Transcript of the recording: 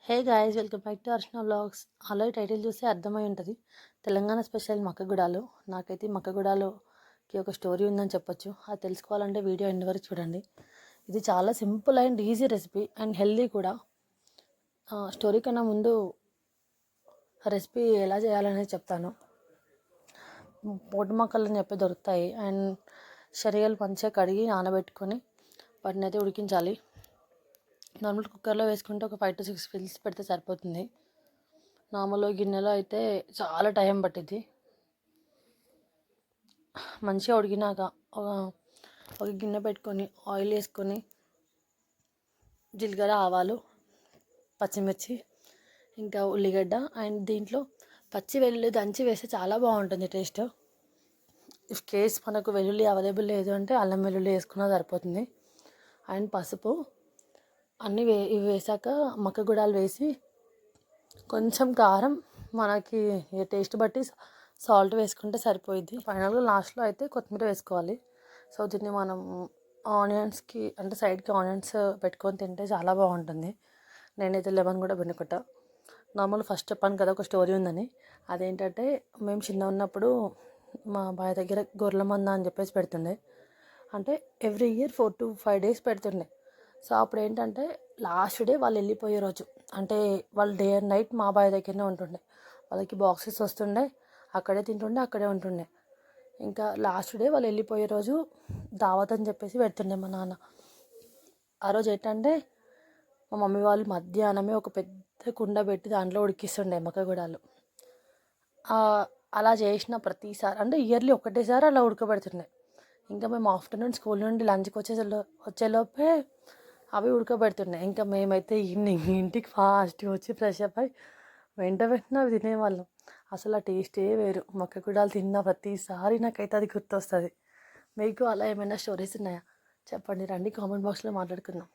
Hey guys, welcome back to Archana vlogs. Already title చూస్తే అర్థమై ఉంటుంది. తెలంగాణ స్పెషల్ మక్కగుడాలు. నాకైతే మక్కగుడాలుకి ఒక స్టోరీ ఉందని చెప్పొచ్చు. అది తెలుసుకోవాలంటే వీడియో ఎండ్ వరకు చూడండి. ఇది చాలా simple and easy recipe and healthy కూడా. స్టోరీ కన్నా ముందు రెసిపీ ఎలా చేయాలనేది చెప్తాను. పొట్టు మొక్కలని చెప్పి దొరుకుతాయి అండ్ శనగలు మంచిగా కడిగి నానబెట్టుకొని వాటిని అయితే ఉడికించాలి. నార్మల్ కుక్కర్లో వేసుకుంటే ఒక 5 to 6 విజిల్స్ పెడితే సరిపోతుంది. నార్మల్ గిన్నెలో అయితే చాలా టైం పట్టిద్ది. మంచిగా ఉడికినాక ఒక గిన్నె పెట్టుకొని ఆయిల్ వేసుకొని జీలకర్ర, ఆవాలు, పచ్చిమిర్చి, ఇంకా ఉల్లిగడ్డ అండ్ దీంట్లో పచ్చి వెల్లుల్లి దంచి వేస్తే చాలా బాగుంటుంది టేస్ట్. ఇఫ్ కేస్ మనకు వెల్లుల్లి అవైలబుల్ లేదు అంటే అల్లం వెల్లుల్లి వేసుకున్నా సరిపోతుంది. అండ్ పసుపు అన్నీ ఇవి వేసాక మక్కగుడాలు వేసి కొంచెం కారం మనకి టేస్ట్ బట్టి సాల్ట్ వేసుకుంటే సరిపోయిద్ది. ఫైనల్గా లాస్ట్లో అయితే కొత్తిమీర వేసుకోవాలి. సో దీన్ని మనం ఆనియన్స్కి అంటే సైడ్కి ఆనియన్స్ పెట్టుకొని తింటే చాలా బాగుంటుంది. నేనైతే లెమన్ కూడా పిండుకుంటా. నార్మల్ ఫస్ట్ చెప్పాను కదా ఒక స్టోరీ ఉందని. అదేంటంటే మేము చిన్న ఉన్నప్పుడు మా బాయ్ దగ్గర గొర్రెల మంద అని చెప్పేసి పెడుతుండే. అంటే ఎవ్రీ ఇయర్ 4 to 5 days పెడుతుండే. సో అప్పుడు ఏంటంటే లాస్ట్ డే వాళ్ళు వెళ్ళిపోయే రోజు, అంటే వాళ్ళు డే అండ్ నైట్ మా బాయ్ దగ్గరనే ఉంటుండే. వాళ్ళకి బాక్సెస్ వస్తుండే, అక్కడే తింటుండే, అక్కడే ఉంటుండే. ఇంకా లాస్ట్ డే వాళ్ళు వెళ్ళిపోయే రోజు దావత్ అని చెప్పేసి పెడుతుండే మా నాన్న. ఆ రోజు ఏంటంటే మా మమ్మీ వాళ్ళు మధ్యాహ్నమే ఒక పెద్ద కుండ పెట్టి దాంట్లో ఉడికిస్తుండే మక్కగుడాలు. అలా చేసిన ప్రతిసారి అంటే ఇయర్లీ ఒకటేసారి అలా ఉడకబెడుతుండే. ఇంకా మేము ఆఫ్టర్నూన్ స్కూల్ నుండి లంచ్కి వచ్చేలోపే అవి ఉడకబెడుతున్నాయి. ఇంకా మేమైతే ఈవినింగ్ ఇంటికి ఫాస్ట్గా వచ్చి ఫ్రెష్ అప్ అయి వెంటనే అవి తినేవాళ్ళం. అసలు ఆ టేస్టే వేరు. మక్కగుడాలు తిన్న ప్రతిసారి నాకైతే అది గుర్తొస్తుంది. మీకు అలా ఏమైనా స్టోరీస్ ఉన్నాయా చెప్పండి, రండి కామెంట్ బాక్స్లో మాట్లాడుకుందాం.